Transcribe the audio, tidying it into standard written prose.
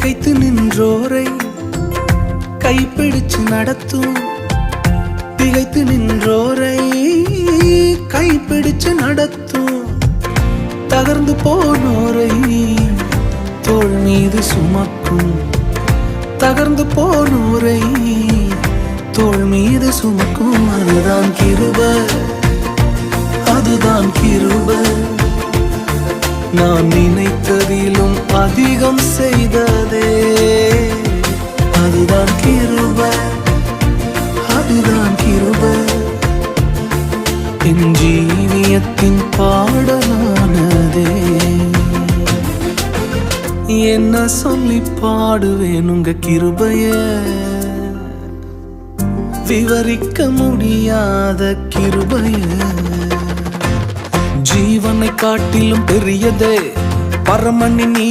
திகைத்து நின்றோரை கைப்பிடிச்சு நடத்தும். திகைத்து நின்றோரை கைப்பிடிச்சு நடத்தும். தகர்ந்து போனோரை தோள் மீது சுமக்கும். தகர்ந்து போனோரை தோள் மீது சுமக்கும். அதுதான் கிருபை, அதுதான் கிருபை. நான் நினைத்ததிலும் அதிகம் செய்ததே. அதுதான் கிருபை, அதுதான் கிருபை. என் ஜீவியத்தின் பாடலானதே. என்ன சொல்லி பாடுவேன் உங்க கிருபைய, விவரிக்க முடியாத கிருபைய. ஜீவனை காட்டிலும் பெரியதே பரமனி நீ